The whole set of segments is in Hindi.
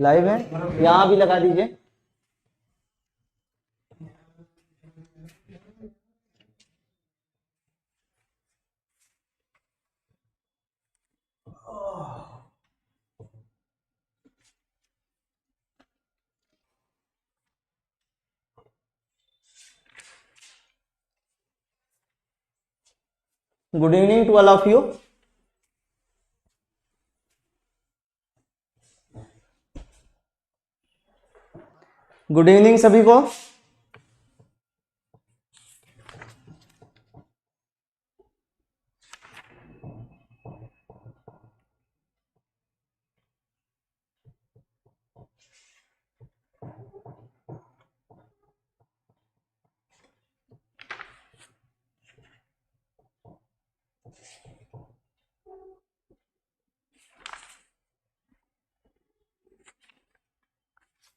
लाइव है, यहां भी लगा दीजिए। Good evening to all of you. Good evening सभी को।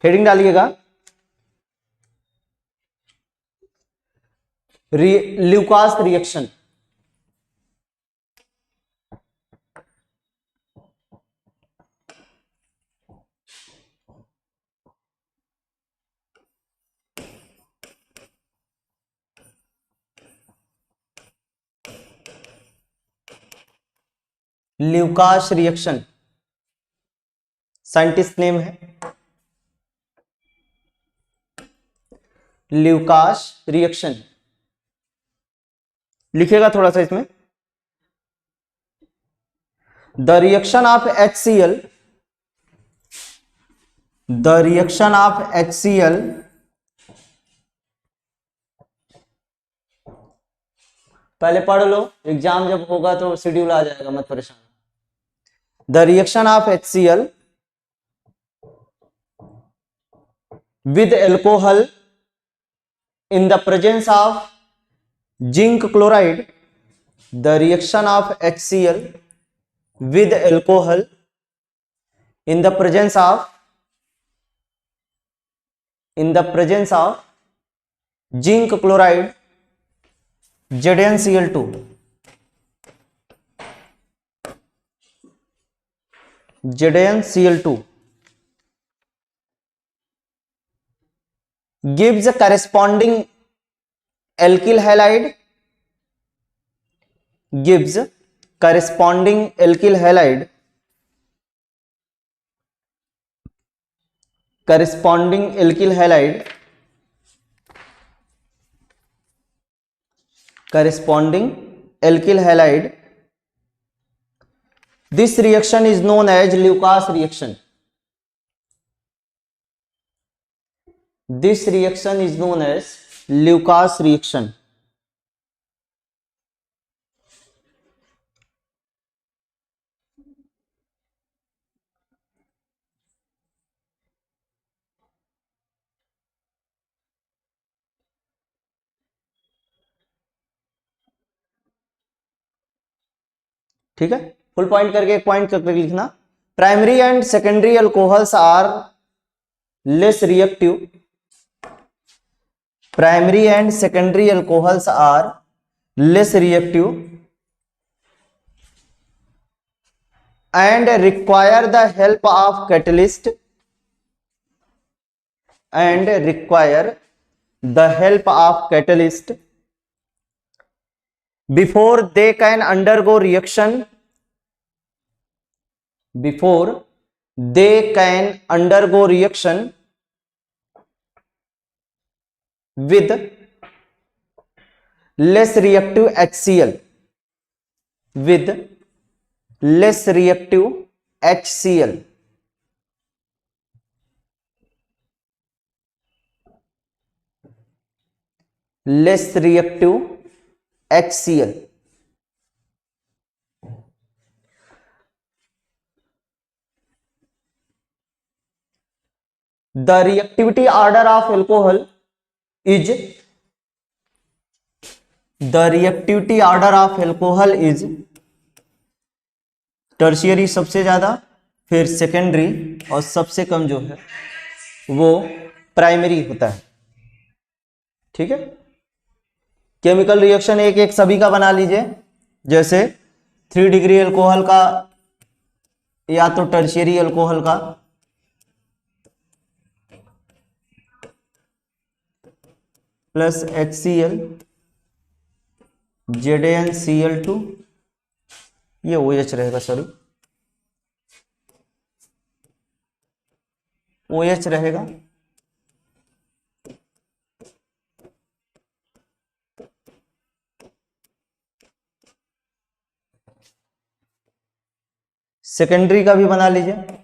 हेडिंग डालिएगा, Lucas reaction. Lucas reaction scientist name है, ल्यूकास रिएक्शन। लिखिएगा थोड़ा सा इसमें, the reaction of HCl, the reaction of HCl पहले पढ़ लो, एग्जाम जब होगा तो शेड्यूल आ जाएगा, मत परेशान। The reaction of HCl with alcohol in the presence of zinc chloride, the reaction of HCl with alcohol in the presence of zinc chloride ZnCl2, ZnCl2 gives a corresponding alkyl halide, gives corresponding alkyl halide, corresponding alkyl halide, corresponding alkyl halide. This reaction is known as Lucas reaction. This reaction is known as Lucas reaction. ठीक है, फुल पॉइंट करके एक पॉइंट करके लिखना। Primary and secondary alcohols are less reactive, primary and secondary alcohols are less reactive and require the help of catalyst, and require the help of catalyst before they can undergo reaction, before they can undergo reaction with less reactive HCl, with less reactive HCl. Less reactive HCl. The reactivity order of alcohol is, the reactivity order of alcohol is tertiary सबसे ज्यादा, फिर सेकेंडरी, और सबसे कम जो है वो प्राइमरी होता है। ठीक है, केमिकल रिएक्शन एक एक सभी का बना लीजिए। जैसे 3 डिग्री अल्कोहल का या तो टर्शियरी अल्कोहल का प्लस HCl ZnCl2, ये OH रहेगा, सॉरी OH रहेगा, सेकेंडरी का भी बना लीजिए।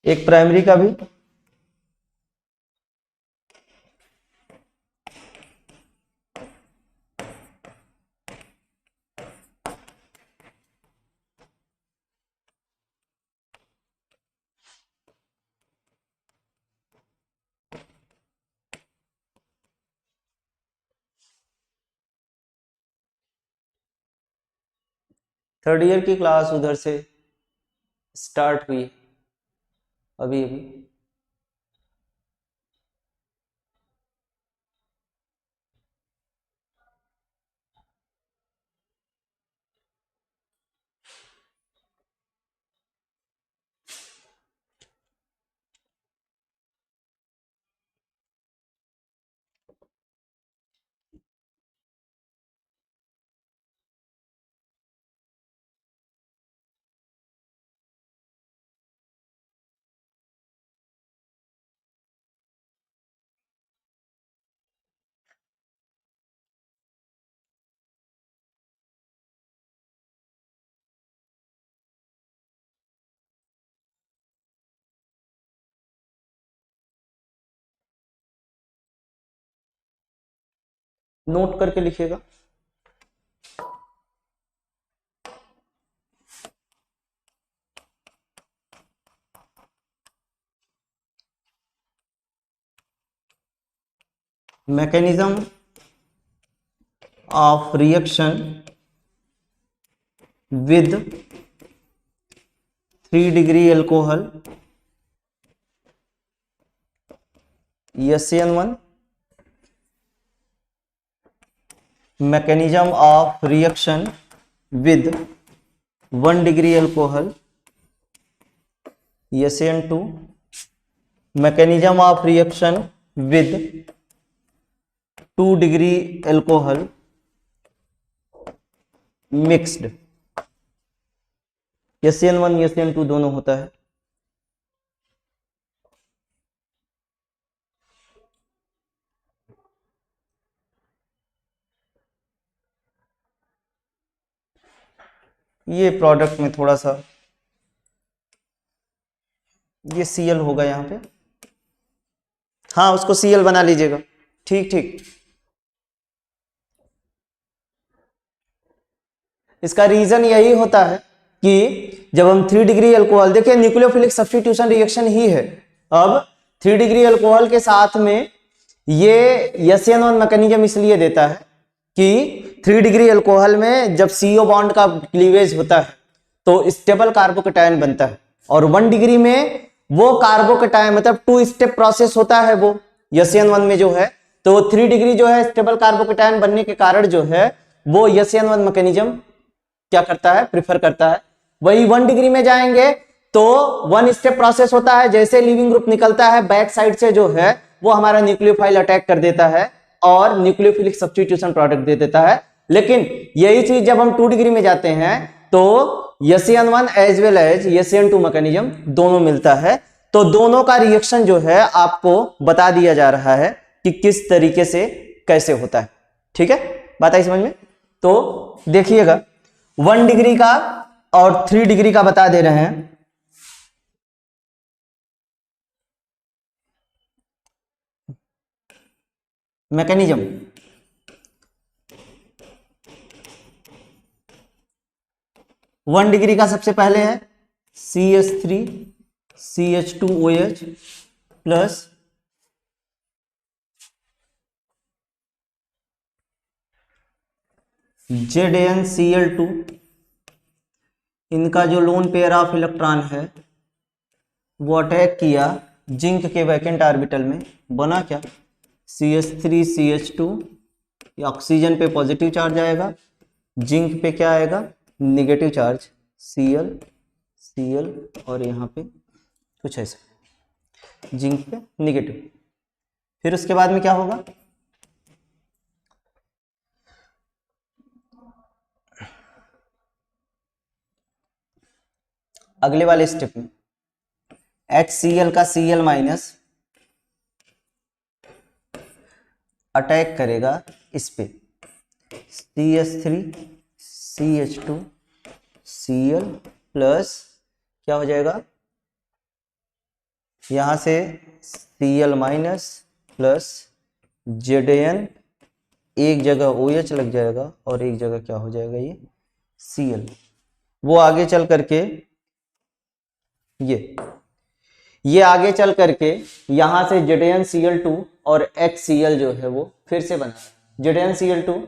एक प्राइमरी का भी, थर्ड ईयर की क्लास उधर से स्टार्ट हुई अभी अभी। नोट करके लिखिएगा। Mechanism of reaction with 3 degree alcohol SN1, mechanism of reaction with 1 degree alcohol SN2, mechanism of reaction with 2 degree alcohol mixed, SN1 SN2 दोनों होता है। ये प्रोडक्ट में थोड़ा सा ये Cl होगा यहाँ पे, हाँ उसको Cl बना लीजिएगा। ठीक ठीक, इसका रीजन यही होता है कि जब हम 3 डिग्री अल्कोहल, देखिए न्यूक्लियोफिलिक सब्स्टिट्यूशन रिएक्शन ही है। अब 3 डिग्री अल्कोहल के साथ में ये SN1 मैकेनिज्म इसलिए देता है कि 3 डिग्री अल्कोहल में जब CO बॉन्ड का क्लीवेज होता है तो स्टेबल कार्बोकेटायन बनता है, और 1 डिग्री में वो कार्बोकेटायन मतलब 2 स्टेप प्रोसेस होता है वो SN1 में जो है, तो 3 डिग्री जो है स्टेबल कार्बोकेटायन बनने के कारण जो है वो SN1 मैकेनिज्म क्या करता है, प्रिफर करता है। वही 1 डिग्री में जाएंगे तो 1 स्टेप प्रोसेस होता है, जैसे लीविंग ग्रुप निकलता है बैक साइड से जो है वो हमारा न्यूक्लियोफाइल अटैक कर देता है और न्यूक्लियोफिलिक सब्स्टिट्यूशन प्रोडक्ट दे देता है। लेकिन यही चीज जब हम 2 डिग्री में जाते हैं तो SN1 as well as SN2 mechanism दोनों मिलता है। तो दोनों का रिएक्शन जो है आपको बता दिया जा रहा है कि किस तरीके से कैसे होता है। ठीक है, बात आई समझ में? तो देखिएगा 1 डिग्री का और 3 डिग्री का बता दे रहे हैं। मैकेनिज्म 1 डिग्री का सबसे पहले है CH3 CH2OH प्लस ZnCl2, इनका जो लोन पेयर ऑफ इलेक्ट्रॉन है वो अटैक किया जिंक के वैकेंट ऑर्बिटल में, बना क्या CH3CH2, ऑक्सीजन पे पॉजिटिव चार्ज आएगा, जिंक पे क्या आएगा निगेटिव चार्ज Cl और यहाँ पे कुछ ऐसा, जिंक पे निगेटिव। फिर उसके बाद में क्या होगा, अगले वाले स्टेप में HCl का Cl माइनस अटैक करेगा इस पे CH3CH2 Cl प्लस क्या हो जाएगा, यहां से Cl माइनस प्लस Zn, एक जगह OH लग जाएगा और एक जगह क्या हो जाएगा ये Cl। वो आगे चल करके ये आगे चल करके यहां से ZnCl2 और HCl जो है वो फिर से बना ZnCl2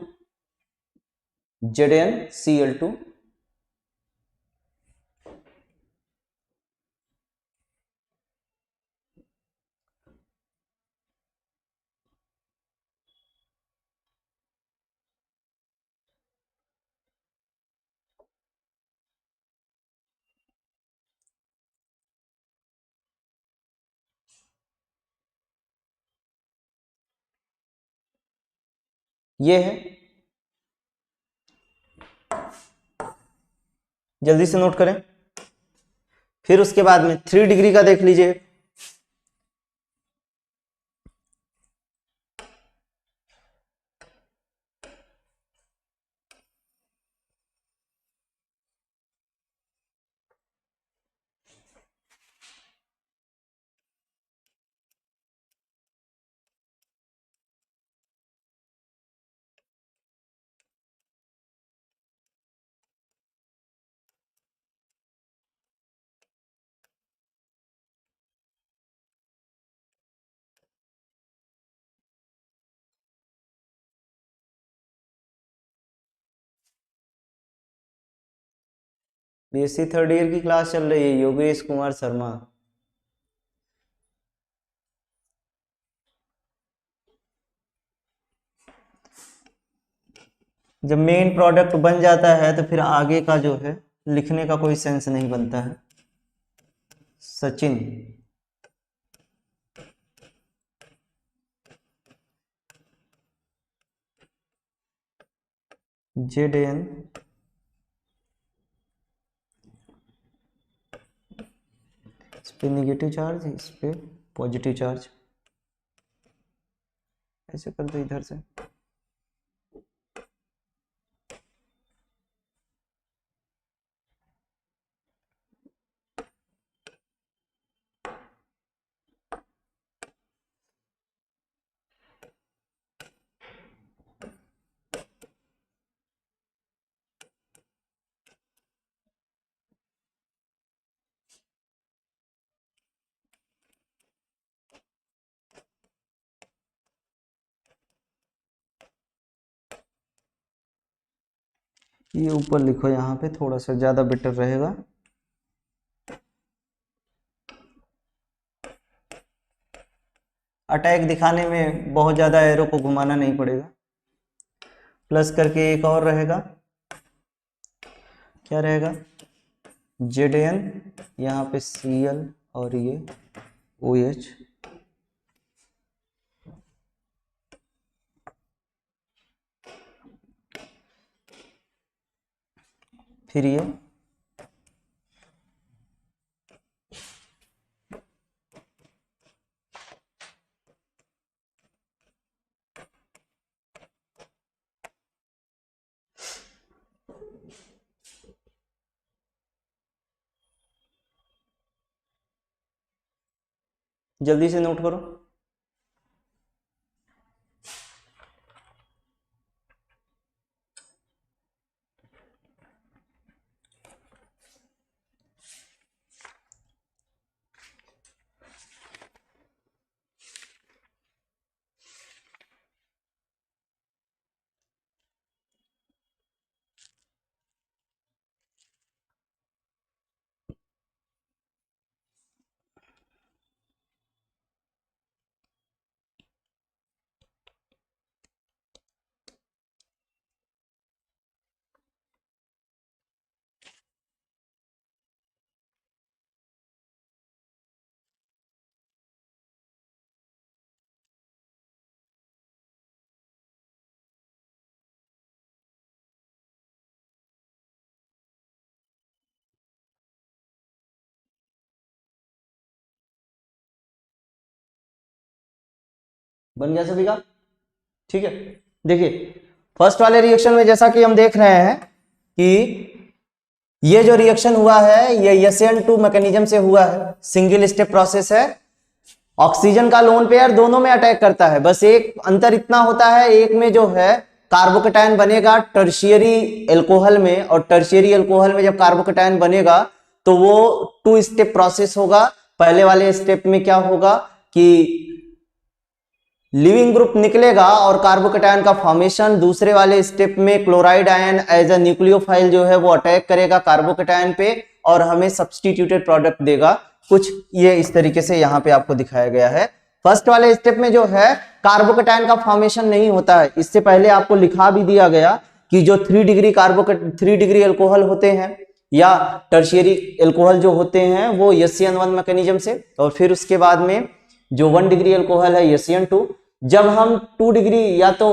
ये है, जल्दी से नोट करें। फिर उसके बाद में 3 डिग्री का देख लीजिए, BSc थर्ड ईयर की क्लास चल रही है, योगेश कुमार शर्मा। जब मेन प्रोडक्ट बन जाता है तो फिर आगे का जो है लिखने का कोई सेंस नहीं बनता है। सचिन, Zn इस पे निगेटिव चार्ज, इस पे पॉजिटिव चार्ज, ऐसे कर दो इधर से। ये ऊपर लिखो, यहाँ पे थोड़ा सा ज्यादा बेटर रहेगा। अटैक दिखाने में बहुत ज्यादा एरो को घुमाना नहीं पड़ेगा। प्लस करके एक और रहेगा, क्या रहेगा Zn, यहाँ पे Cl और ये OH, फिर ये जल्दी से नोट करो। बन गया सभी का? ठीक है, देखिए फर्स्ट वाले रिएक्शन में जैसा कि हम देख रहे हैं कि ये जो रिएक्शन हुआ है ये SN2 मैकेनिज्म से हुआ है, सिंगल स्टेप प्रोसेस है, ऑक्सीजन का लोन पेयर दोनों में अटैक करता है, बस एक अंतर इतना होता है, एक में जो है कार्बोकेटायन बनेगा टर्शियरी एल्कोहल में, और टर्शियरी एल्कोहल में जब कार्बोकेटायन बनेगा तो वो 2 स्टेप प्रोसेस होगा। पहले वाले स्टेप में क्या होगा कि लिविंग ग्रुप निकलेगा और कार्बोकेटायन का फॉर्मेशन, दूसरे वाले स्टेप में chloride ion as a nucleophile जो है वो अटैक करेगा कार्बोकेटायन पे और हमें सब्स्टिट्यूटेड प्रोडक्ट देगा। कुछ ये इस तरीके से यहाँ पे आपको दिखाया गया है। फर्स्ट वाले स्टेप में जो है कार्बोकेटायन का फॉर्मेशन नहीं होता है, इससे पहले आपको लिखा भी दिया गया कि जो 3 डिग्री एल्कोहल होते हैं या टर्शियरी एल्कोहल जो होते हैं वो SN1 मैकेनिज्म से, और फिर उसके बाद में जो 1 डिग्री एल्कोहल है SN2। जब हम 2 डिग्री या तो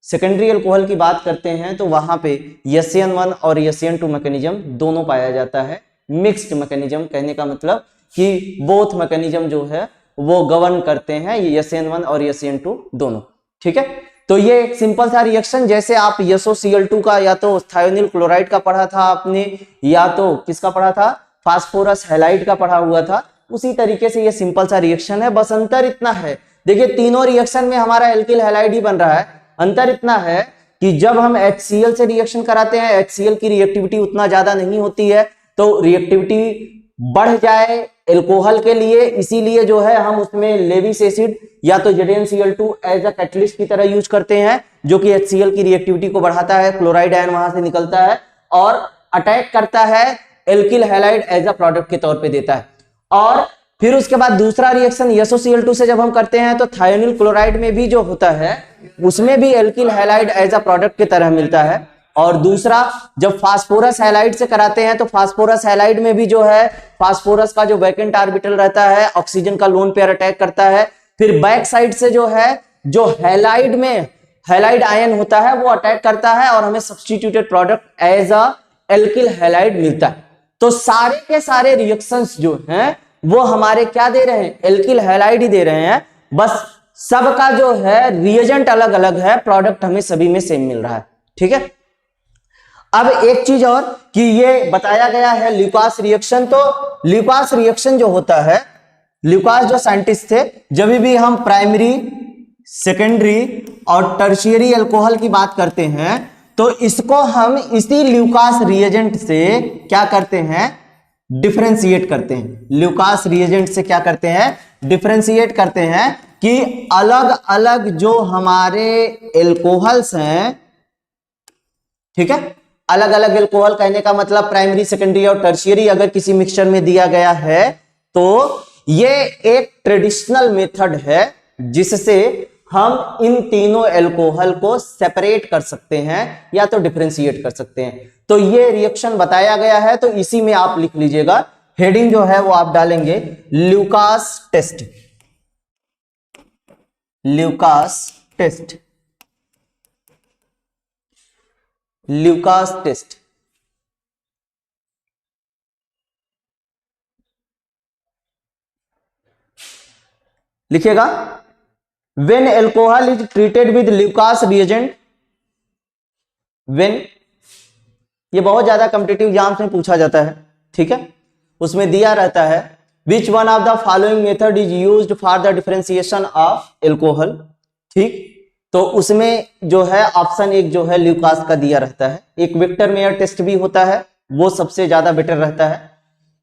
सेकेंडरी एल्कोहल की बात करते हैं तो वहां पे SN1 और SN2 मैकेनिज्म दोनों पाया जाता है। मिक्स्ड मैकेनिज्म कहने का मतलब कि बोथ मैकेनिज्म जो है वो गवर्न करते हैं, ये SN1 और SN2 दोनों। ठीक है, तो ये एक सिंपल सा रिएक्शन, जैसे आप SOCl2 का या तो थायोनिल क्लोराइड का पढ़ा था आपने, या तो किसका पढ़ा था, फास्फोरस हैलाइड का पढ़ा हुआ था, उसी तरीके से ये सिंपल सा रिएक्शन है। बस अंतर इतना है, देखिए तीनों रिएक्शन में हमारा एल्किल हैलाइड ही बन रहा है। अंतर इतना है कि जब हम HCl से रिएक्शन कराते हैं, HCl की रिएक्टिविटी उतना ज्यादा नहीं होती है, तो रिएक्टिविटी बढ़ जाए एल्कोहल के लिए, इसीलिए जो है हम उसमें लेविस एसिड या तो ZnCl2 एज अ कैटलिस्ट की तरह यूज करते हैं, जो कि HCl की रिएक्टिविटी को बढ़ाता है, क्लोराइड आयन वहां से निकलता है और अटैक करता है, alkyl halide as a product के तौर पे देता है। और फिर उसके बाद दूसरा रिएक्शन SOCl2 से जब हम करते हैं तो थायोनिल क्लोराइड में भी जो होता है उसमें भी alkyl halide as a product की तरह मिलता है। और दूसरा जब फास्फोरस हैलाइड से कराते हैं तो फास्फोरस हैलाइड में भी जो है फास्फोरस का जो वैकेंट ऑर्बिटल रहता है ऑक्सीजन का लोन पेयर अटैक करता है, फिर बैक साइड से जो है जो हैलाइड में हैलाइड आयन होता है वो अटैक करता है और हमें substituted product as a alkyl halide मिलता है। तो सारे के सारे रिएक्शंस जो हैं वो हमारे क्या दे रहे हैं, एल्किल हैलाइड ही दे रहे हैं, बस सबका जो है रिएजेंट अलग अलग है, प्रोडक्ट हमें सभी में सेम मिल रहा है। ठीक है, अब एक चीज और कि ये बताया गया है ल्यूकास रिएक्शन, तो ल्यूकास रिएक्शन जो होता है, ल्यूकास जो साइंटिस्ट थे, जब भी हम प्राइमरी, सेकेंडरी और टर्शियरी अल्कोहल की बात करते हैं तो इसको हम इसी ल्यूकास रिएजेंट से क्या करते हैं, डिफरेंशिएट करते हैं। ल्यूकास रिएजेंट से क्या करते हैं, डिफरेंशिएट करते हैं कि अलग अलग जो हमारे एल्कोहल्स हैं, ठीक है, अलग अलग एल्कोहल कहने का मतलब प्राइमरी, सेकेंडरी और टर्शियरी अगर किसी मिक्सचर में दिया गया है तो ये एक ट्रेडिशनल मेथड है जिससे हम इन तीनों एल्कोहल को सेपरेट कर सकते हैं या तो डिफरेंशिएट कर सकते हैं। तो ये रिएक्शन बताया गया है, तो इसी में आप लिख लीजिएगा, हेडिंग जो है वो आप डालेंगे Lucas test, Lucas test, Lucas test. लिखिएगा, when alcohol is treated with Lucas reagent, when, ये बहुत ज्यादा कॉम्पिटिटिव एग्जाम्स में पूछा जाता है, ठीक है, उसमें दिया रहता है which one of the following method is used for the differentiation of alcohol. ठीक, तो उसमें जो है ऑप्शन एक जो है ल्यूकास का दिया रहता है। एक विक्टर मेयर टेस्ट भी होता है, वो सबसे ज्यादा बेटर रहता है।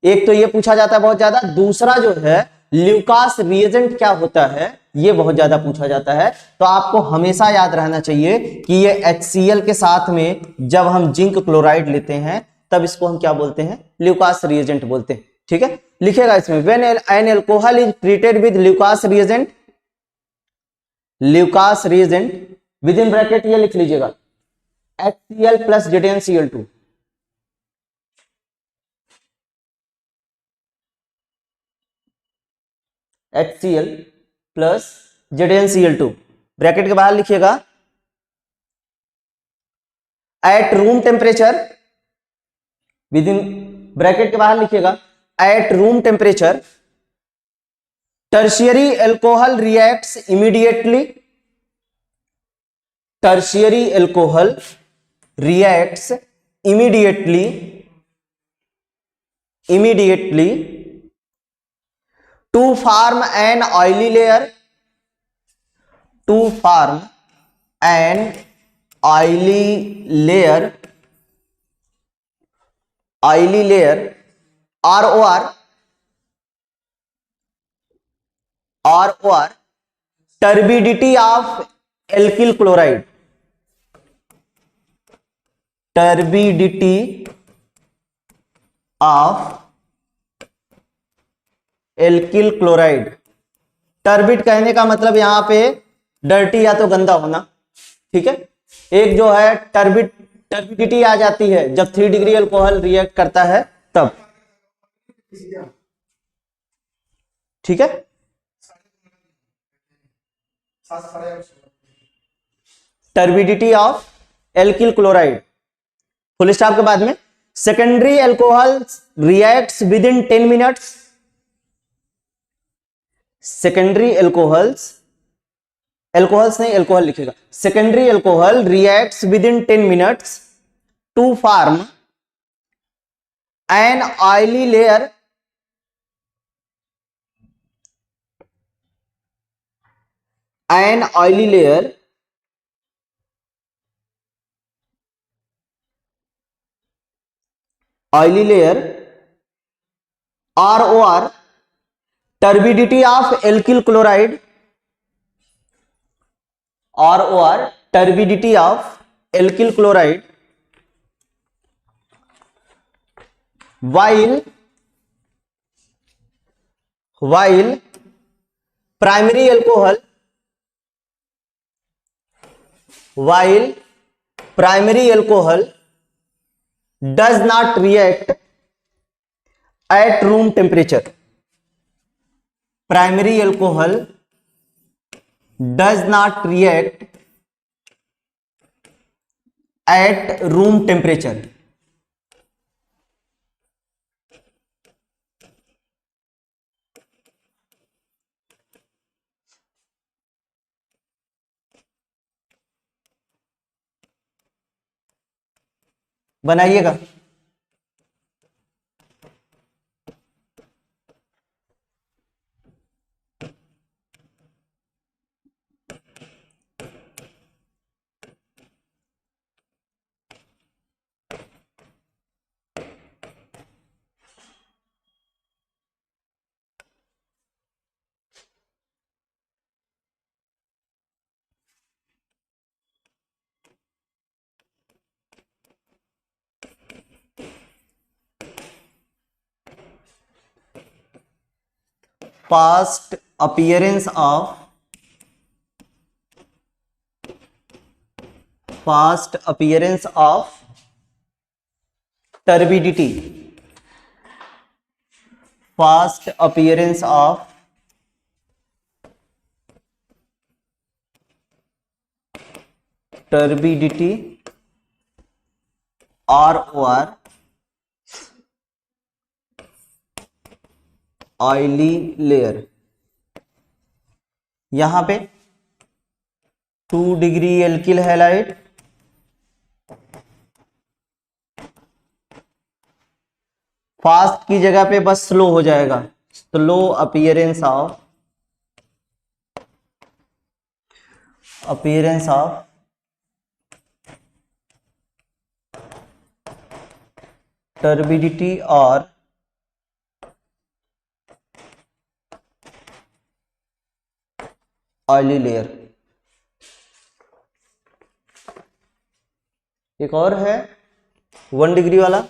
एक तो ये पूछा जाता है बहुत ज्यादा, दूसरा जो है ल्यूकास रिएजेंट क्या होता है ये बहुत ज्यादा पूछा जाता है। तो आपको हमेशा याद रहना चाहिए कि ये HCl के साथ में जब हम जिंक क्लोराइड लेते हैं तब इसको हम क्या बोलते हैं, ल्यूकास रिएजेंट बोलते हैं। ठीक है, लिखेगा इसमें when an alcohol is treated with Lucas reagent, Lucas reagent with in bracket ये लिख लीजिएगा HCl plus ZnCl2, HCl plus ZnCl2, bracket के बाहर लिखिएगा at room temperature, with in bracket के बाहर लिखिएगा at room temperature tertiary alcohol reacts immediately tertiary alcohol reacts immediately to form an oily layer or turbidity of alkyl chloride, turbid कहने का मतलब यहां पे डर्टी या तो गंदा होना, ठीक है। एक जो है टर्बिडिटी आ जाती है जब 3 डिग्री अल्कोहल रिएक्ट करता है तब, ठीक है। Turbidity of alkyl chloride, full stop के बाद में secondary alcohol reacts with in 10 minutes, secondary alcohols नहीं अल्कोहल लिखेगा, secondary alcohol reacts with in 10 minutes to form an oily layer or turbidity of alkyl chloride while primary alcohol does not react at room temperature. Primary alcohol does not react at room temperature. बनाइएगा। Past appearance of turbidity, past appearance of turbidity or oily layer, यहां पे 2 डिग्री एल्किल हैलाइड फास्ट की जगह पे बस स्लो हो जाएगा, स्लो अपीयरेंस ऑफ टर्बिडिटी और ऑयली लेयर। एक और है 1 डिग्री वाला,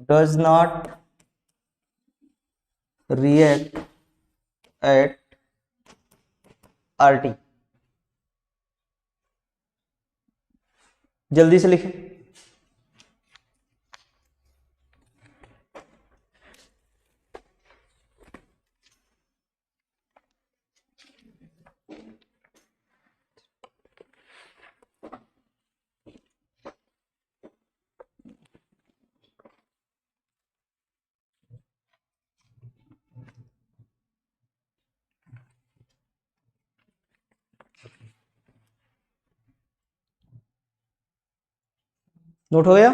does not react at RT। जल्दी से लिखें। नोट हो गया?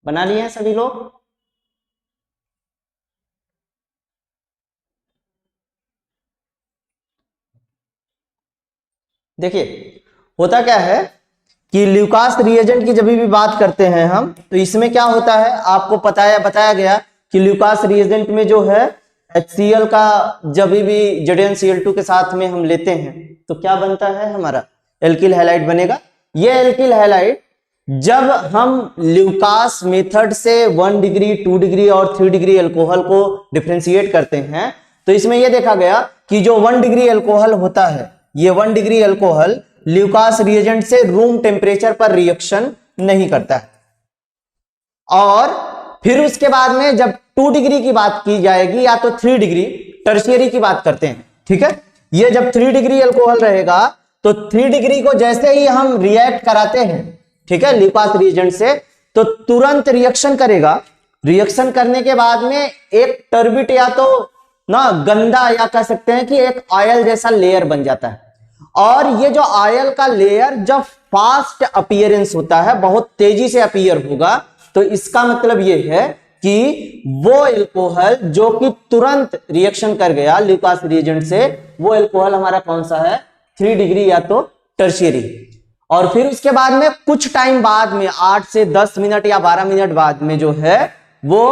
बना लिए हैं सभी लोग? देखिए होता क्या है कि ल्यूकास रिएजेंट की जब भी बात करते हैं हम, तो इसमें क्या होता है आपको बताया गया कि ल्यूकास रिएजेंट में जो है HCl का जब भी ZnCl2 के साथ में हम लेते हैं तो क्या बनता है, हमारा एल्किल हैलाइड बनेगा। ये एल्किल हैलाइड जब हम ल्यूकास मेथड से 1 डिग्री 2 डिग्री और 3 डिग्री अल्कोहल को डिफरेंशिएट करते हैं तो इसमें यह देखा गया कि जो 1 डिग्री अल्कोहल होता है, ये 1 डिग्री अल्कोहल ल्यूकास रिएजेंट से रूम टेम्परेचर पर रिएक्शन नहीं करता है। और फिर उसके बाद में जब 2 डिग्री की बात की जाएगी या तो 3 डिग्री टर्शियरी की बात करते हैं, ठीक है। ये जब 3 डिग्री अल्कोहल रहेगा तो 3 डिग्री को जैसे ही हम रिएक्ट कराते हैं, ठीक है, ल्यूकास रिएजेंट से, तो तुरंत रिएक्शन करेगा। रिएक्शन करने के बाद में एक टर्बिट या तो ना गंदा या कह सकते हैं कि एक ऑयल जैसा लेयर बन जाता है। और ये जो ऑयल का लेयर जब फास्ट अपीयरेंस होता है, बहुत तेजी से अपीयर होगा, तो इसका मतलब ये है कि वो अल्कोहल जो कि तुरंत रिएक्शन कर गया ल्यूकास रिएजेंट से, वो अल्कोहल हमारा कौन सा है, 3 डिग्री या तो टर्शियरी। और फिर उसके बाद में कुछ टाइम बाद में 8 से 10 मिनट या 12 मिनट बाद में जो है वो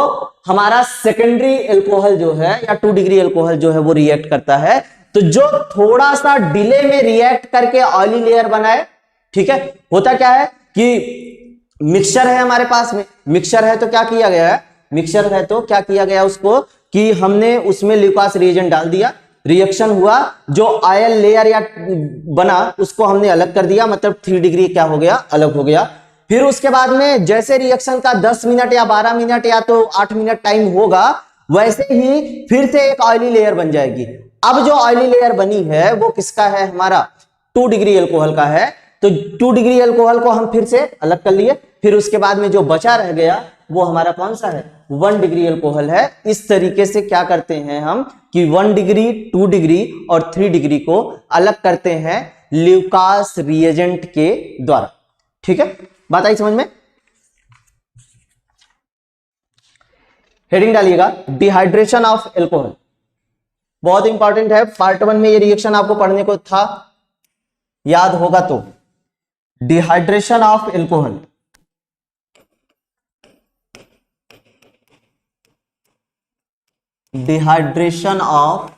हमारा सेकेंडरी अल्कोहल जो है या 2 डिग्री अल्कोहल जो है वो रिएक्ट करता है। तो जो थोड़ा सा डिले में रिएक्ट करके ऑयली लेयर बनाए, ठीक है। होता क्या है कि मिक्सचर है हमारे पास में, मिक्सचर है तो क्या किया गया है, मिक्सचर है तो क्या किया गया उसको कि हमने उसमें ल्यूकास रिएजेंट डाल दिया, रिएक्शन हुआ, जो ऑयल लेयर या बना उसको हमने अलग कर दिया, मतलब 3 डिग्री क्या हो गया, अलग हो गया। फिर उसके बाद में जैसे रिएक्शन का 10 मिनट या 12 मिनट या तो 8 मिनट टाइम होगा, वैसे ही फिर से एक ऑयली लेयर बन जाएगी। अब जो ऑयली लेयर बनी है वो किसका है, हमारा 2 डिग्री अल्कोहल का है। तो 2 डिग्री अल्कोहल को हम फिर से अलग कर लिए, फिर उसके बाद में जो बचा रह गया वो हमारा कौन सा है, 1 डिग्री अल्कोहल है। इस तरीके से क्या करते हैं हम कि 1 डिग्री 2 डिग्री और 3 डिग्री को अलग करते हैं ल्यूकास रिएजेंट के द्वारा, ठीक है। बात आई समझ में? हेडिंग डालिएगा डिहाइड्रेशन ऑफ एल्कोहल, बहुत इंपॉर्टेंट है। पार्ट 1 में ये रिएक्शन आपको पढ़ने को था, याद होगा तो। Dehydration of alcohol, dehydration of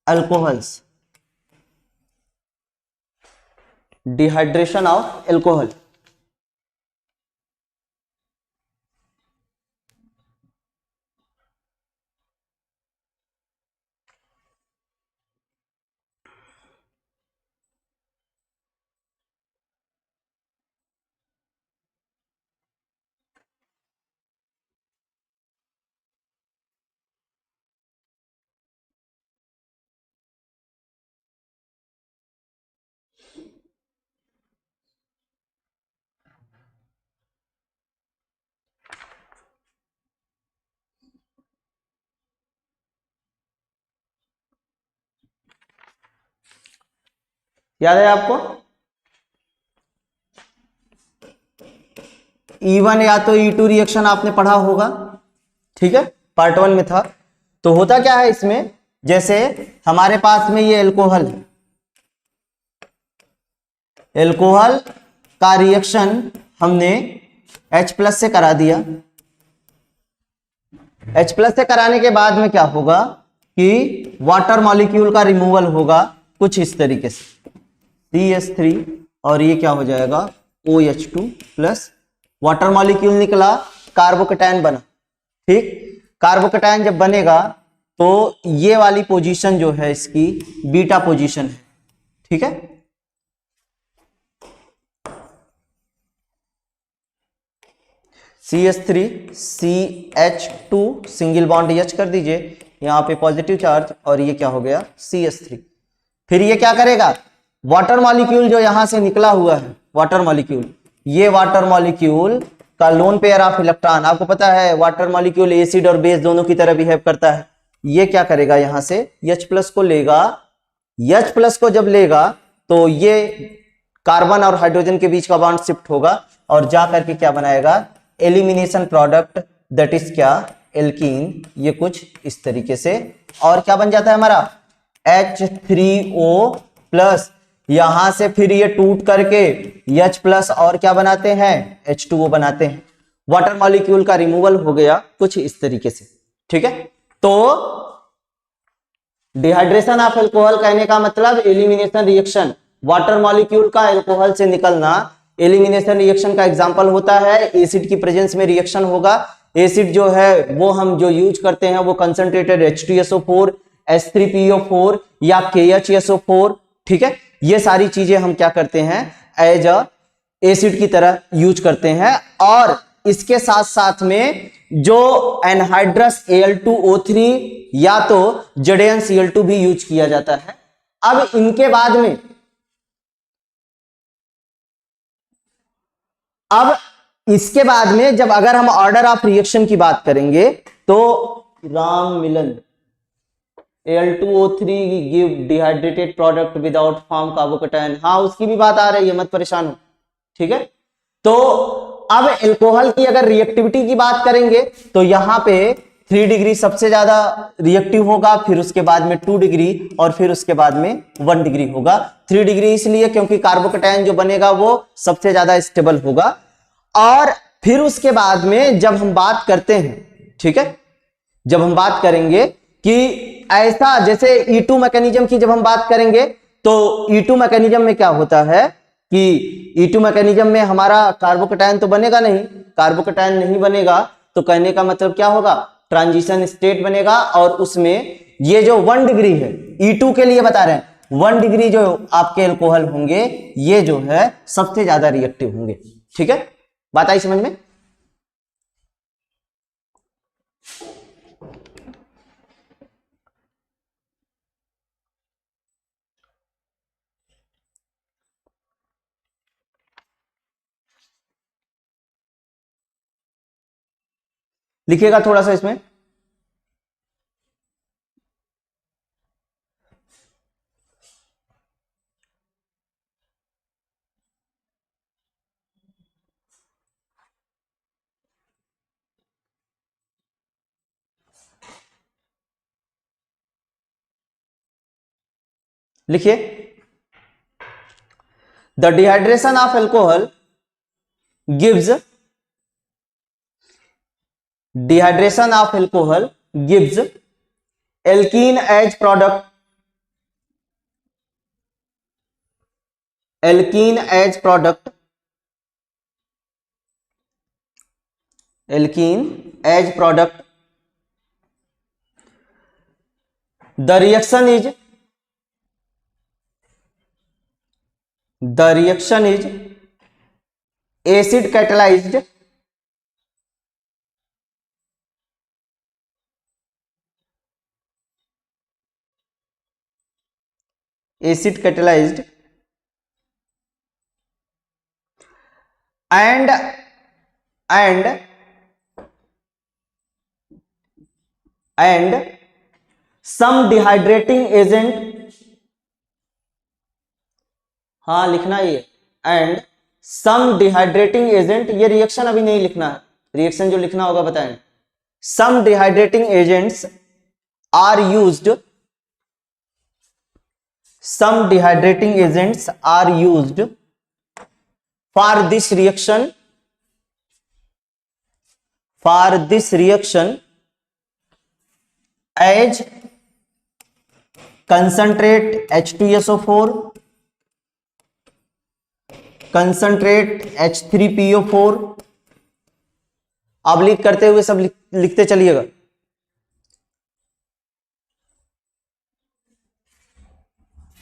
alcohols, dehydration of alcohol. याद है आपको, E1 या तो E2 रिएक्शन आपने पढ़ा होगा, ठीक है, पार्ट 1 में था। तो होता क्या है इसमें, जैसे हमारे पास में ये एल्कोहल है, एल्कोहल का रिएक्शन हमने H+ से करा दिया। H+ से कराने के बाद में क्या होगा कि वाटर मॉलिक्यूल का रिमूवल होगा कुछ इस तरीके से, CH3 और ये क्या हो जाएगा OH2 प्लस, वाटर मॉलिक्यूल निकला, कार्बोकेटायन बना। ठीक, कार्बोकेटायन जब बनेगा तो ये वाली पोजीशन जो है इसकी बीटा पोजीशन है। ठीक है, CH3 CH2 single bond H कर दीजिए, यहां पे पॉजिटिव चार्ज, और ये क्या हो गया CH3। फिर ये क्या करेगा, वाटर मॉलिक्यूल जो यहां से निकला हुआ है, वाटर मॉलिक्यूल, ये वाटर मॉलिक्यूल का लोन पेयर ऑफ इलेक्ट्रॉन, आपको पता है वाटर मॉलिक्यूल एसिड और बेस दोनों की तरह बिहेव करता है। ये क्या करेगा, यहां से H प्लस को लेगा, H प्लस को जब लेगा तो ये कार्बन और हाइड्रोजन के बीच का बॉन्ड शिफ्ट होगा और जा करके क्या बनाएगा, एलिमिनेशन प्रोडक्ट, दैट इज क्या, एल्कीन। ये कुछ इस तरीके से, और क्या बन जाता है हमारा H3O प्लस, यहां से फिर ये टूट करके H प्लस और क्या बनाते हैं, H2O बनाते हैं। वाटर मॉलिक्यूल का रिमूवल हो गया कुछ इस तरीके से। ठीक है, तो डिहाइड्रेशन ऑफ एल्कोहल कहने का मतलब एलिमिनेशन रिएक्शन, वाटर मॉलिक्यूल का एल्कोहल से निकलना एलिमिनेशन रिएक्शन का एग्जांपल होता है। एसिड की प्रेजेंस में रिएक्शन होगा, एसिड जो है वो हम जो यूज करते हैं वो कंसंट्रेटेड H2SO4, H3PO4 या KHSO4। ठीक है, ये सारी चीजें हम क्या करते हैं, एज अ एसिड की तरह यूज करते हैं। और इसके साथ साथ में जो एनहाइड्रस Al2O3 या तो ZnCl2 भी यूज किया जाता है। अब इनके बाद में, अब इसके बाद में जब अगर हम ऑर्डर ऑफ रिएक्शन की बात करेंगे तो Ram Milan Al2O3 give dehydrated product without form carbocation, हाँ उसकी भी बात आ रही है, मत परेशान हो। ठीक है, तो अब एल्कोहल की अगर रिएक्टिविटी की बात करेंगे तो यहां पे 3 डिग्री सबसे ज्यादा रिएक्टिव होगा, फिर उसके बाद में 2 डिग्री और फिर उसके बाद में 1 डिग्री होगा। 3 डिग्री इसलिए क्योंकि कार्बोकेटायन जो बनेगा वो सबसे ज्यादा स्टेबल होगा। और फिर उसके बाद में जब हम बात करते हैं, ठीक है, जब हम बात करेंगे कि ऐसा जैसे E2 मैकेनिज्म की जब हम बात करेंगे तो E2 मैकेनिज्म में क्या होता है कि E2 मैकेनिज्म में हमारा कार्बोकेटायन तो बनेगा नहीं, कार्बोकेटायन नहीं बनेगा तो कहने का मतलब क्या होगा, ट्रांजिशन स्टेट बनेगा। और उसमें ये जो 1 डिग्री है E2 के लिए बता रहे हैं, 1 डिग्री जो आपके एल्कोहल होंगे ये जो है सबसे ज्यादा रिएक्टिव होंगे। ठीक है, बात आई समझ में। लिखिएगा थोड़ा सा इसमें, लिखिए the dehydration of alcohol gives, dehydration of alcohol gives alkene as product, alkene as product, alkene as product. The reaction is, the reaction is acid catalyzed, acid catalyzed and some dehydrating agent, हाँ लिखना ये, एंड सम डिहाइड्रेटिंग एजेंट, ये रिएक्शन अभी नहीं लिखना है, रिएक्शन जो लिखना होगा बताएं। Some dehydrating agents are used, some dehydrating agents are used for this reaction, for this reaction as concentrate H2SO4 concentrate H3PO4। आप लिख करते हुए सब लिखते चलिएगा।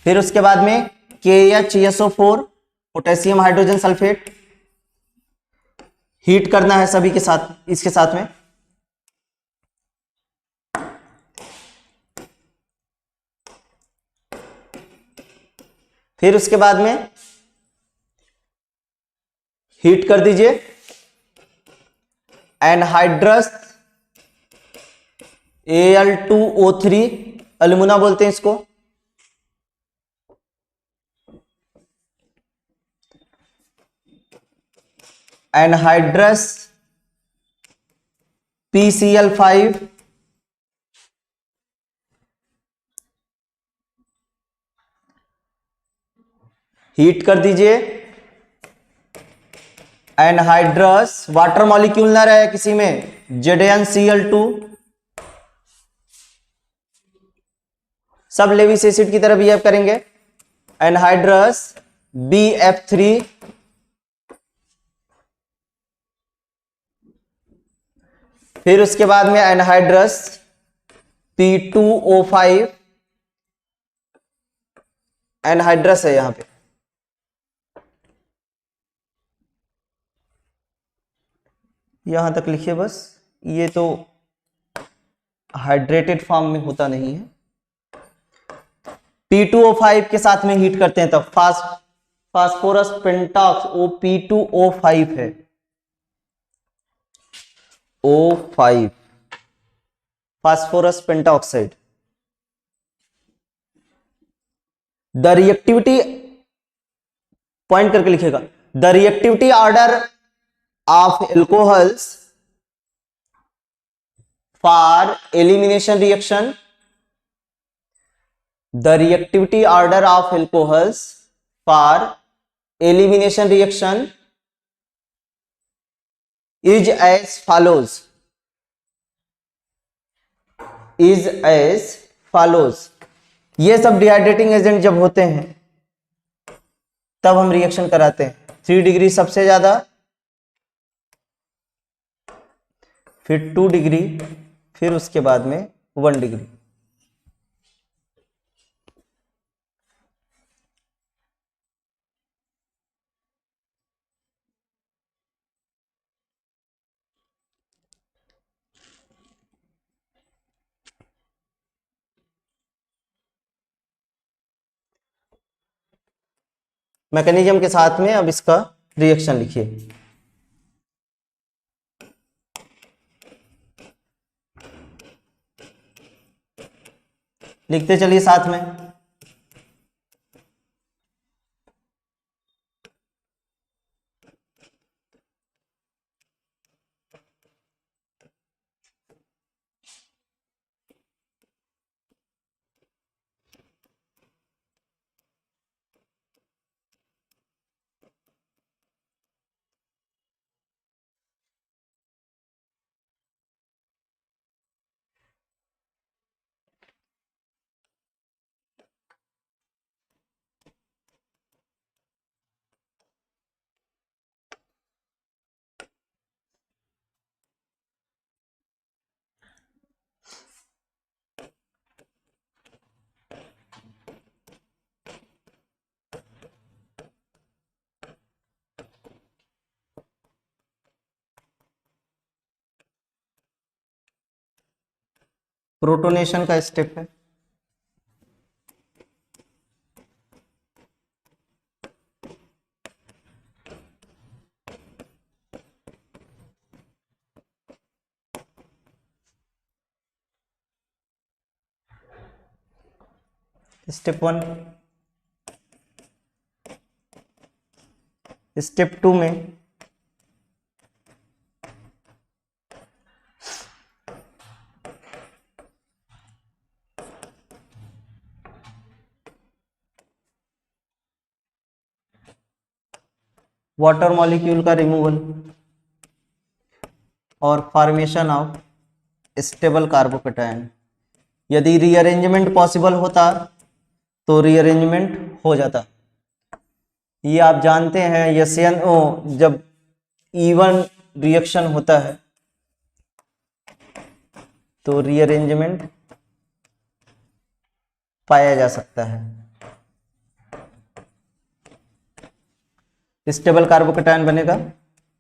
फिर उसके बाद में KHSO4 potassium hydrogen sulphate, heat करना है सभी के साथ, इसके साथ में। फिर उसके बाद में हीट कर दीजिए एनहाइड्रस Al2O3, अल्युमिना बोलते हैं इसको। एनहाइड्रस PCl5, हीट कर दीजिए एनहाइड्रस, वाटर मॉलिक्यूल ना रहे किसी में, ZnCl2, सब लेविस एसिड की तरह बिहेव करेंगे। एनहाइड्रस BF3, फिर उसके बाद में एनहाइड्रस P2O5, एनहाइड्रस है यहां पे। यहां तक लिखिए बस, ये तो हाइड्रेटेड फॉर्म में होता नहीं है। P2O5 के साथ में हीट करते हैं तब फास्फोरस पेंटॉक्स, वो P2O5 है, O5 phosphorus pentoxide. The reactivity, point करके लिखेगा, the reactivity order of alcohols for elimination reaction, the reactivity order of alcohols for elimination reaction is as follows, is as follows। ये सब डिहाइड्रेटिंग एजेंट जब होते हैं तब हम रिएक्शन कराते हैं। 3 डिग्री सबसे ज्यादा, फिर 2 डिग्री, फिर उसके बाद में 1 डिग्री। मैकेनिज्म के साथ में अब इसका रिएक्शन लिखिए। लिखते चलिए साथ में। प्रोटोनेशन का स्टेप है। स्टेप 1, स्टेप 2 में वाटर मॉलिक्यूल का रिमूवल और फॉर्मेशन ऑफ स्टेबल कार्बोकेटायन। यदि रीअरेंजमेंट पॉसिबल होता तो रीअरेंजमेंट हो जाता। ये आप जानते हैं SnO जब इवन रिएक्शन होता है तो रीअरेंजमेंट पाया जा सकता है। स्टेबल कार्बोकेटायन बनेगा,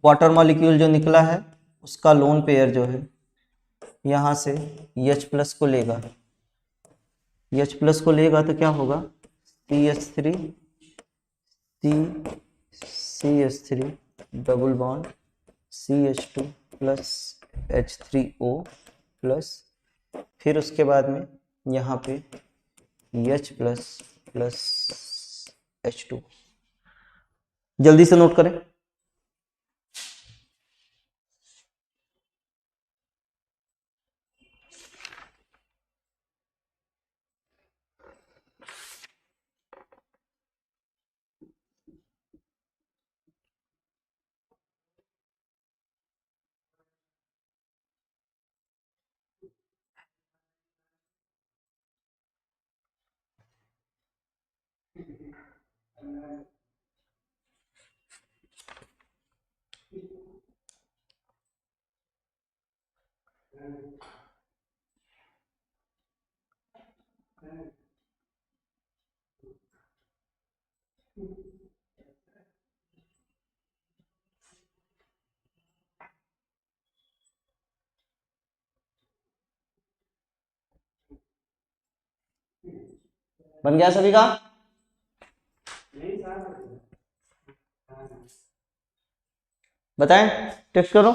वाटर मॉलिक्यूल जो निकला है उसका लोन पेयर जो है यहां से H+ को लेगा, H+ को लेगा तो क्या होगा CH3 CH3 double bond CH2 plus H3O plus, फिर उसके बाद में यहाँ पे H प्लस H2। जल्दी से नोट करें। बन गया सभी का? बताएं, टेक्स्ट करो।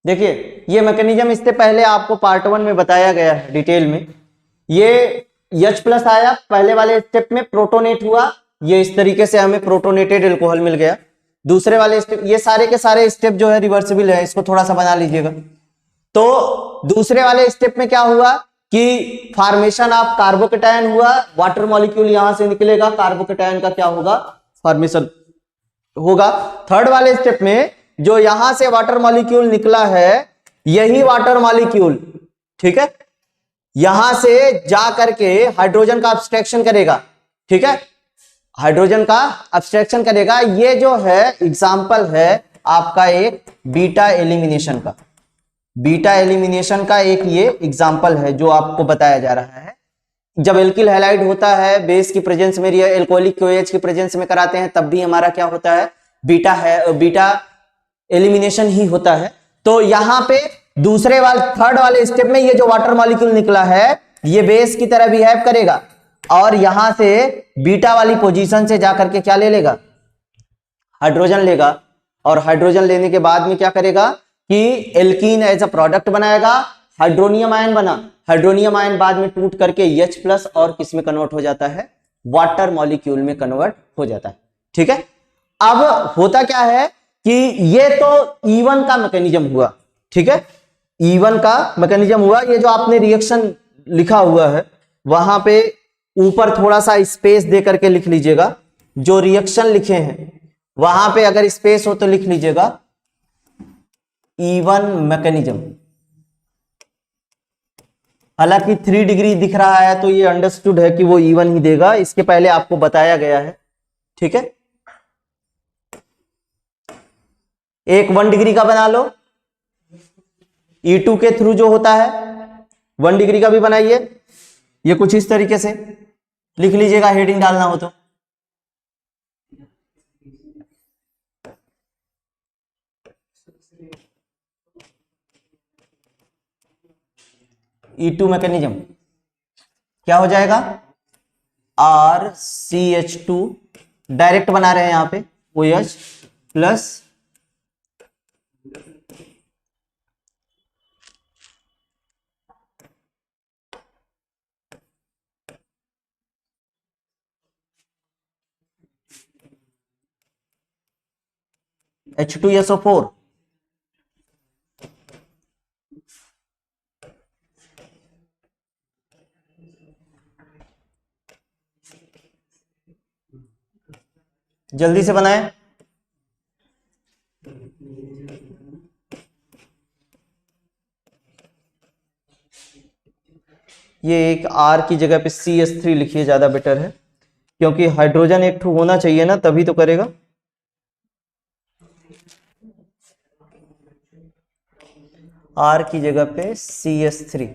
देखिए ये मैकेनिज्म इससे पहले आपको पार्ट 1 में बताया गया है डिटेल में। ये H+ आया, पहले वाले स्टेप में प्रोटोनेट हुआ, ये इस तरीके से हमें प्रोटोनेटेड एल्कोहल मिल गया। दूसरे वाले स्टेप, ये सारे के सारे स्टेप जो है रिवर्सिबल है, इसको थोड़ा सा बना लीजिएगा। तो दूसरे वाले स्टेप में क्या हुआ कि फॉर्मेशन ऑफ कार्बोकेटायन हुआ, वाटर मॉलिक्यूल यहां से निकलेगा, कार्बोकेटायन का क्या होगा फॉर्मेशन होगा। थर्ड वाले स्टेप में जो यहां से वाटर मॉलिक्यूल निकला है, यही वाटर मॉलिक्यूल, ठीक है, यहां से जा करके हाइड्रोजन का अब्स्ट्रैक्शन करेगा, ठीक है, हाइड्रोजन का अब्स्ट्रैक्शन करेगा। ये जो है एग्जाम्पल है आपका एक बीटा एलिमिनेशन का, बीटा एलिमिनेशन का एक ये एग्जाम्पल है जो आपको बताया जा रहा है। जब एल्किल हैलाइड होता है बेस की प्रेजेंस में, एल्कोहलिक OH की प्रेजेंस में कराते हैं, तब भी हमारा क्या होता है बीटा एलिमिनेशन ही होता है। तो यहां पे दूसरे वाले थर्ड वाले स्टेप में ये जो वाटर मॉलिक्यूल निकला है ये बेस की तरह बिहेव करेगा और यहां से बीटा वाली पोजीशन से जाकर के क्या ले लेगा हाइड्रोजन लेगा, और हाइड्रोजन लेने के बाद में क्या करेगा कि एल्कीन एज अ प्रोडक्ट बनाएगा, हाइड्रोनियम आयन बना, हाइड्रोनियम आयन बाद में टूट करके H+ और किस में कन्वर्ट हो जाता है वाटर मॉलिक्यूल में कन्वर्ट हो जाता है, ठीक है। अब होता क्या है कि ये तो E1 का मैकेनिज्म हुआ, ठीक है, E1 का मैकेनिज्म हुआ। ये जो आपने रिएक्शन लिखा हुआ है वहां पे ऊपर थोड़ा सा स्पेस दे करके लिख लीजिएगा, जो रिएक्शन लिखे हैं वहां पे अगर स्पेस हो तो लिख लीजिएगा E1 मैकेनिज्म। हालांकि 3 डिग्री दिख रहा है तो ये अंडरस्टूड है कि वो E1 ही देगा, इसके पहले आपको बताया गया है, ठीक है। एक 1 डिग्री का बना लो, E2 के थ्रू जो होता है 1 डिग्री का भी बनाइए। ये कुछ इस तरीके से लिख लीजिएगा, हेडिंग डालना हो तो। E2 मैकेनिज्म क्या हो जाएगा RCH2 डायरेक्ट बना रहे हैं यहां पे OH प्लस H2SO4, जल्दी से बनाएं। ये एक R की जगह पे CH3 लिखिए, ज्यादा बेटर है, क्योंकि हाइड्रोजन एक ठो होना चाहिए ना, तभी तो करेगा। R की जगह पे CH3।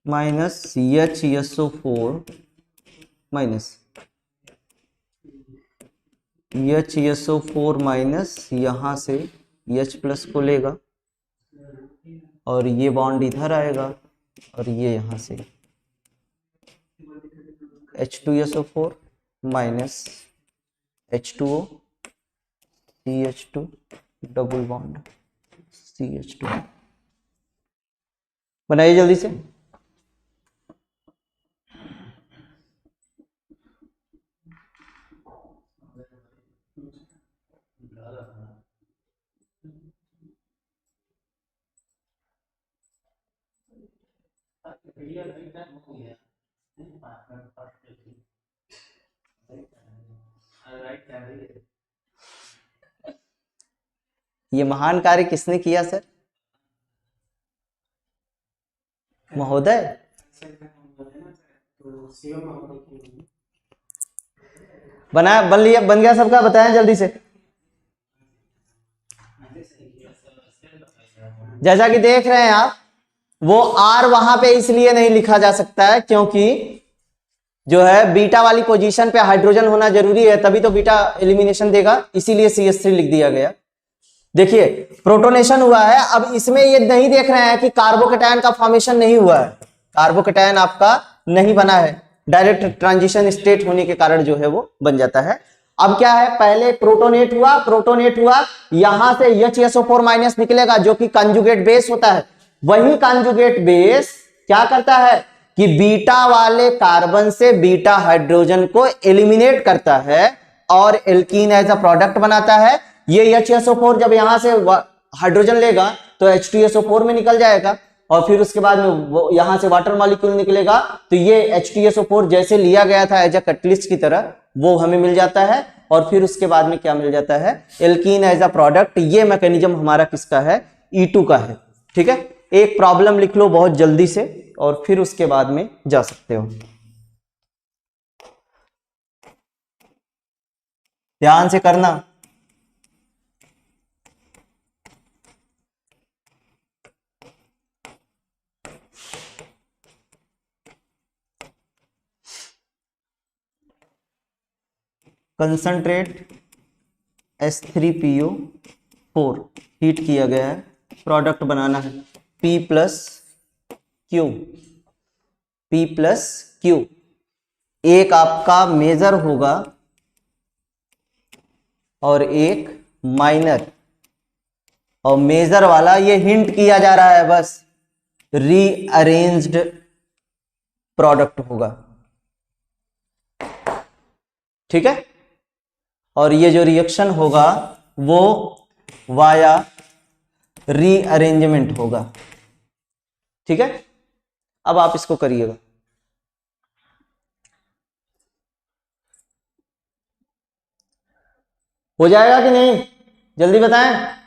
Minus CHSO4 minus HSO4 minus, यहां से H प्लस को लेगा और ये बॉन्ड इधर आएगा और ये यहां से H2SO4 minus H2O CH2 double bond CH2। बनाइए जल्दी से। ये महान कार्य किसने किया सर? महोदय। बना, बन लिया, बन गया सबका? बताएं जल्दी से। जैसा कि देख रहे हैं आप, वो R वहां पे इसलिए नहीं लिखा जा सकता है क्योंकि जो है बीटा वाली पोजीशन पे हाइड्रोजन होना जरूरी है, तभी तो बीटा एलिमिनेशन देगा, इसीलिए CH3 लिख दिया गया। देखिए प्रोटोनेशन हुआ है, अब इसमें ये नहीं देख रहे हैं कि कार्बोकेटायन का फॉर्मेशन नहीं हुआ है, कार्बोकेटायन आपका नहीं बना है, डायरेक्ट ट्रांजिशन स्टेट होने के कारण जो है वो बन जाता है। अब क्या है, पहले प्रोटोनेट हुआ, प्रोटोनेट हुआ, यहां से HSO4 माइनस निकलेगा जो कि कंजुगेट बेस होता है। वही कंजुगेट बेस क्या करता है कि बीटा वाले कार्बन से बीटा हाइड्रोजन को एलिमिनेट करता है और एल्कीन एज अ प्रोडक्ट बनाता है। ये HSO4 जब यहां से हाइड्रोजन लेगा तो H2SO4 में निकल जाएगा और फिर उसके बाद में वो यहां से वाटर मॉलिक्यूल निकलेगा, तो ये H2SO4 जैसे लिया गया था एज अ कैटलिस्ट की तरह वो हमें मिल जाता है और फिर उसके बाद में क्या मिल जाता है, एल्कीन एज अ प्रोडक्ट। ये मैकेनिज्म हमारा किसका है, E2 का है। ठीक है, एक प्रॉब्लम लिख लो बहुत जल्दी से और फिर उसके बाद में जा सकते हो। ध्यान से करना। कंसंट्रेट H3PO4 हीट किया गया है, प्रोडक्ट बनाना है P plus Q, P plus Q. एक आपका मेजर होगा और एक माइनर, और मेजर वाला ये हिंट किया जा रहा है बस, रीअरेंज्ड प्रोडक्ट होगा। ठीक है, और ये जो रिएक्शन होगा वो वाया रीअरेंजमेंट होगा। ठीक है, अब आप इसको करिएगा। हो जाएगा कि नहीं, जल्दी बताएं।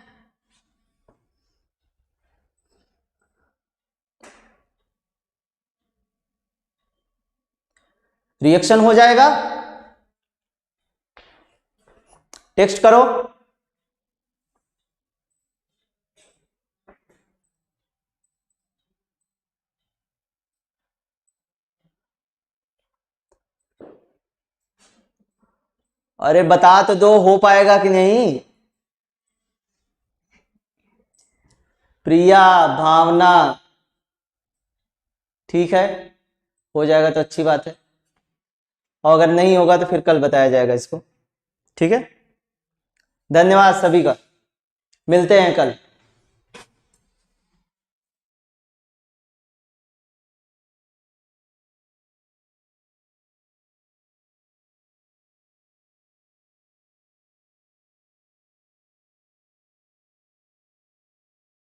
रिएक्शन हो जाएगा, टेक्स्ट करो। अरे बता तो दो, हो पाएगा कि नहीं। प्रिया, भावना, ठीक है, हो जाएगा तो अच्छी बात है, और अगर नहीं होगा तो फिर कल बताया जाएगा इसको। ठीक है, धन्यवाद सभी का, मिलते हैं कल।